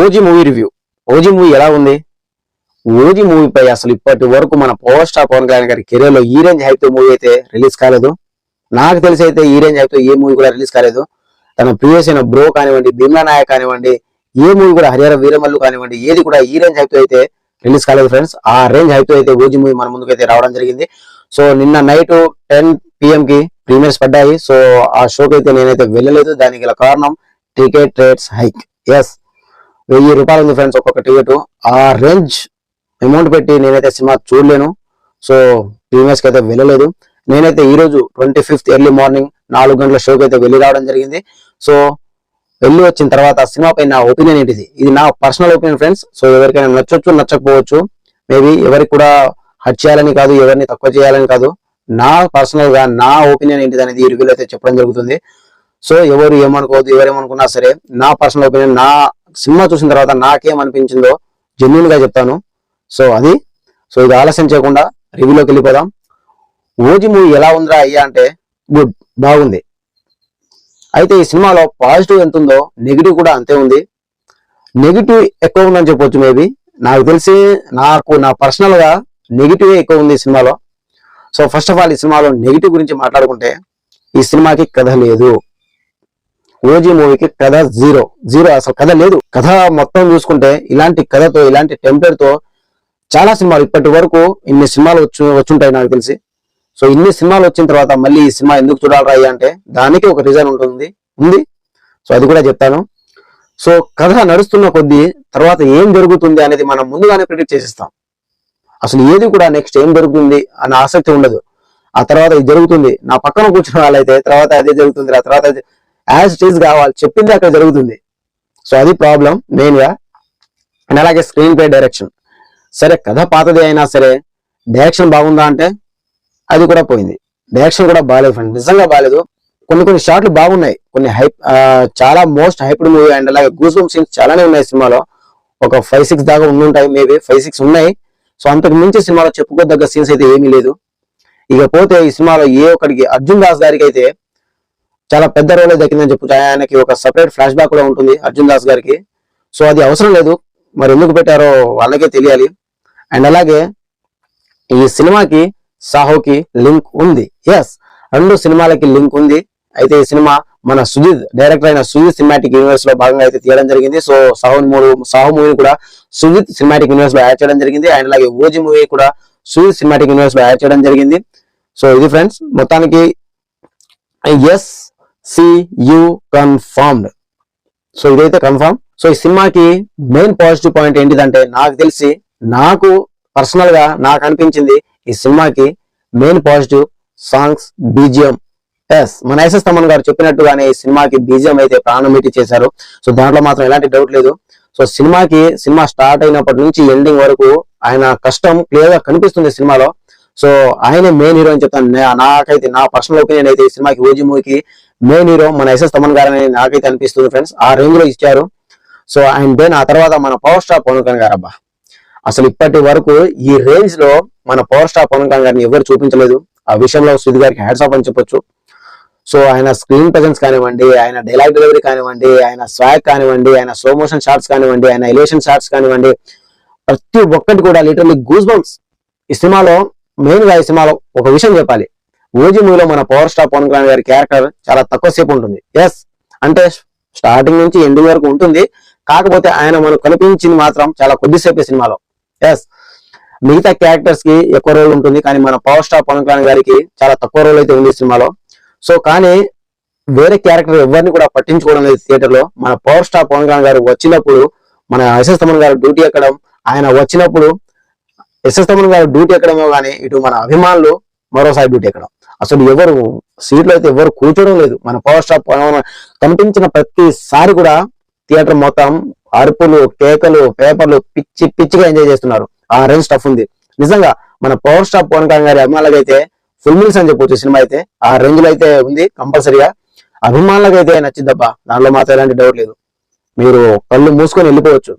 OG movie review. OG movie ఎలా ఉంది? OG మూవీపై అసలు ఇప్పటి వరకు మన పవర్ స్టార్ పవన్ కళ్యాణ్ గారి కెరీర్ లో ఈ రేంజ్ హైప్ తో మూవీ అయితే రిలీజ్ కాలేదు. నాకు తెలిసి అయితే ఈ రేంజ్ హైప్ తో ఏ మూవీ కూడా రిలీజ్ కాలేదు. తన ప్రీవియస్ అయిన బ్రో కానివ్వండి, భీమ్లా నాయక్ కానివ్వండి, ఏ మూవీ కూడా హరిహర వీరమల్లు కానివ్వండి, ఏది కూడా ఈ రేంజ్ హైప్ తో అయితే రిలీజ్ కాలేదు ఫ్రెండ్స్. ఆ రేంజ్ హైప్ తో అయితే ఓజీ మూవీ మన ముందుకు అయితే రావడం జరిగింది. సో నిన్న నైట్ 10 PM కి ప్రీమియర్స్ పడ్డాయి. సో ఆ షోకి అయితే నేనైతే వెళ్ళలేదు. దానికి గల కారణం టికెట్ రేట్స్ హైక్. ఎస్, ₹1000 ఉంది ఫ్రెండ్స్ ఒక్కొక్క టికెట్. ఆ రేంజ్ అమౌంట్ పెట్టి నేనైతే సినిమా చూడలేను. సో ప్రీమియర్స్ కి అయితే వెళ్ళలేదు. నేనైతే ఈ రోజు 25th ఎర్లీ మార్నింగ్ 4 గంటల షోకి అయితే వెళ్ళి రావడం జరిగింది. సో వెళ్ళి వచ్చిన తర్వాత సినిమా పై నా ఒపీనియన్ ఏంటిది, ఇది నా పర్సనల్ ఒపీనియన్ ఫ్రెండ్స్. సో ఎవరికైనా నచ్చొచ్చు, నచ్చకపోవచ్చు. మేబీ ఎవరికి కూడా హర్ట్ చేయాలని కాదు, ఎవరిని తక్కువ చేయాలని కాదు. నా పర్సనల్ గా నా ఒపీనియన్ ఏంటిది అనేది ఈ రివ్యూలో అయితే చెప్పడం జరుగుతుంది. సో ఎవరు ఏమనుకోవద్దు, ఎవరేమనుకున్నా సరే నా పర్సనల్ ఒపీనియన్, నా సినిమా చూసిన తర్వాత నాకేమనిపించిందో జెన్యూన్ గా చెప్తాను. సో ఇది ఆలస్యం చేయకుండా రివ్యూలోకి వెళ్ళిపోదాం. ఓజీ మూవీ ఎలా ఉందిరా అయ్యా అంటే గుడ్, బాగుంది. అయితే ఈ సినిమాలో పాజిటివ్ ఎంత ఉందో నెగిటివ్ కూడా అంతే ఉంది. నెగిటివ్ ఎక్కువ ఉందని చెప్పొచ్చు మేబీ. నాకు తెలిసి నా పర్సనల్ గా నెగిటివ్ ఎక్కువ ఉంది ఈ సినిమాలో. సో ఫస్ట్ ఆఫ్ ఆల్ ఈ సినిమాలో నెగిటివ్ గురించి మాట్లాడుకుంటే, ఈ సినిమాకి కథ లేదు. ఓజీ మూవీకి కథ జీరో, అసలు కథ లేదు. కథ మొత్తం చూసుకుంటే ఇలాంటి కథతో, ఇలాంటి టెంప్లెట్ తో చాలా సినిమాలు ఇప్పటి వరకు ఇన్ని సినిమాలు వచ్చుంటాయి నాకు తెలిసి. సో ఇన్ని సినిమాలు వచ్చిన తర్వాత మళ్ళీ ఈ సినిమా ఎందుకు చూడాలరా అంటే దానికి ఒక రీజన్ ఉంది. సో అది కూడా చెప్తాను. సో కథ నడుస్తున్న కొద్దీ తర్వాత ఏం జరుగుతుంది అనేది మనం ముందుగానే ప్రిడిక్ట్ చేసేస్తాం. అసలు ఏది కూడా నెక్స్ట్ ఏం జరుగుతుంది అన్న ఆసక్తి ఉండదు. ఆ తర్వాత ఇది జరుగుతుంది, నా పక్కన కూర్చున్న వాళ్ళైతే తర్వాత అదే జరుగుతుంది, ఆ తర్వాత యాజ్ ఇట్ ఈస్ కావాలి, చెప్పింది అక్కడ జరుగుతుంది. సో అది ప్రాబ్లం మెయిన్ గా. అండ్ అలాగే స్క్రీన్ ప్లే, డైరెక్షన్. సరే కథ పాతది అయినా సరే డైరెక్షన్ బాగుందా అంటే అది కూడా పోయింది. డైరెక్షన్ కూడా బాగాలేదు ఫ్రెండ్, నిజంగా బాగాలేదు. కొన్ని షాట్లు బాగున్నాయి, కొన్ని హైప్, చాలా మోస్ట్ హైప్డ్ మూవీ. అండ్ అలాగే గూస్ బంప్ సీన్స్ చాలానే ఉన్నాయి సినిమాలో. ఒక 5-6 దాకా ఉండుంటాయి, మేబీ 5-6 ఉన్నాయి. సో అంతకు మించి సినిమాలో చెప్పుకోదగ్గ సీన్స్ అయితే ఏమీ లేదు. ఇకపోతే ఈ సినిమాలో ఏ ఒక్కడికి అర్జున్ దాస్ గారికి అయితే చాలా పెద్ద రోల్ దక్కిందని చెప్పొచ్చు. ఆయనకి ఒక సపరేట్ ఫ్లాష్ బ్యాక్ కూడా ఉంటుంది అర్జున్ దాస్ గారికి. సో అది అవసరం లేదు, మరి ఎందుకు పెట్టారో వాళ్ళకే తెలియాలి. అండ్ అలాగే ఈ సినిమాకి సాహోకి లింక్ ఉంది. ఎస్, 2 సినిమాలకి లింక్ ఉంది. అయితే ఈ సినిమా మన సుజిత్, డైరెక్టర్ అయిన సుజిత్ సినిమాటిక్ యూనివర్స్ లో భాగంగా అయితే తీయడం జరిగింది. సో సాహో మూవీ కూడా సుజిత్ సినిమాటిక్ యూనివర్స్ లో యాడ్ చేయడం జరిగింది. అండ్ అలాగే ఓజీ మూవీ కూడా సుజిత్ సినిమాటిక్ యూనివర్స్ లో యాడ్ చేయడం జరిగింది. సో ఇది ఫ్రెండ్స్ మొత్తానికి SCU కన్ఫర్మ్డ్. సో ఇదైతే కన్ఫర్మ్. సో ఈ సినిమాకి మెయిన్ పాజిటివ్ పాయింట్ ఏంటిదంటే, నాకు తెలిసి, నాకు పర్సనల్ గా నాకు అనిపించింది ఈ సినిమాకి మెయిన్ పాజిటివ్ సాంగ్స్, BGM. మన SS తమన్ గారు చెప్పినట్టుగానే ఈ సినిమాకి BGM అయితే ప్రాణం పెట్టి చేశారు. సో దాంట్లో మాత్రం ఎలాంటి డౌట్ లేదు. సో సినిమా స్టార్ట్ అయినప్పటి నుంచి ఎండింగ్ వరకు ఆయన కష్టం క్లియర్ గా కనిపిస్తుంది సినిమాలో. సో ఆయనే మెయిన్ హీరో అని చెప్తాను. నాకైతే, నా పర్సనల్ ఒపీనియన్ అయితే ఈ సినిమాకి, ఓజీ మూవీకి మెయిన్ హీరో మన SS తమన్ గారు అని నాకైతే అనిపిస్తుంది ఫ్రెండ్స్. ఆ రేంజ్ లో ఇచ్చారు. సో అండ్ దెన్ ఆ తర్వాత మన పవర్ స్టార్ పవన్ కళ్యాణ్ గారు, అబ్బా అసలు ఇప్పటి వరకు ఈ రేంజ్ లో మన పవర్ స్టార్ పవన్ కళ్యాణ్ గారిని ఎవరు చూపించలేదు. ఆ విషయంలో సుధీర్ గారికి హ్యాట్స్ ఆఫ్ అని చెప్పొచ్చు. సో ఆయన స్క్రీన్ ప్రెజెన్స్ కానివ్వండి, ఆయన డైలాగ్ డెలివరీ కానివ్వండి, ఆయన స్వాగ్ కానివ్వండి, ఆయన స్లో మోషన్ షాట్స్ కానివ్వండి, ఆయన ఎలివేషన్ షాట్స్ కానివ్వండి, ప్రతి ఒక్కటి కూడా లిటరల్లీ గూస్ బంప్స్. ఈ సినిమాలో మెయిన్ గా, ఈ సినిమాలో ఒక విషయం చెప్పాలి. ఓజీ మూవీలో మన పవర్ స్టార్ పవన్ కళ్యాణ్ గారి క్యారెక్టర్ చాలా తక్కువ సేపు ఉంటుంది. ఎస్, అంటే స్టార్టింగ్ నుంచి ఎండింగ్ వరకు ఉంటుంది. కాకపోతే ఆయన మనకు కనిపించింది మాత్రం చాలా కొద్దిసేపే సినిమాలో. ఎస్, మిగతా క్యారెక్టర్స్ కి ఎక్కువ రోల్ ఉంటుంది, కానీ మన పవర్ స్టార్ పవన్ కళ్యాణ్ గారికి చాలా తక్కువ రోల్ అయితే ఉంది సినిమాలో. సో కానీ వేరే క్యారెక్టర్ ఎవరిని కూడా పట్టించుకోవడం లేదు థియేటర్ లో. మన పవర్ స్టార్ పవన్ కళ్యాణ్ గారు వచ్చినప్పుడు మన SS తమన్ గారు డ్యూటీ ఎక్కడం, ఆయన వచ్చినప్పుడు SS తమన్ గారు డ్యూటీ ఎక్కడమో కానీ ఇటు మన అభిమానులు మరోసారి డ్యూటీ ఎక్కడం. అసలు ఎవరు సీట్లో అయితే ఎవరు కూర్చోవడం లేదు. మన పవర్ స్టార్ కనిపించిన ప్రతిసారి కూడా థియేటర్ మొత్తం అరుపులు, కేకలు, పేపర్లు, పిచ్చిగా ఎంజాయ్ చేస్తున్నారు. ఆ రేంజ్ స్టఫ్ ఉంది నిజంగా. మన పవర్ స్టార్ పవన్ కళ్యాణ్ గారి అభిమానులకు అయితే ఫుల్ మీల్స్ అని చెప్పొచ్చు. సినిమా అయితే ఆ రేంజ్ లో అయితే ఉంది కంపల్సరీగా. అభిమానులకు అయితే నచ్చిద్దబ్బా, దానిలో మాత్రం ఎలాంటి డౌట్ లేదు. మీరు కళ్ళు మూసుకొని వెళ్ళిపోవచ్చు.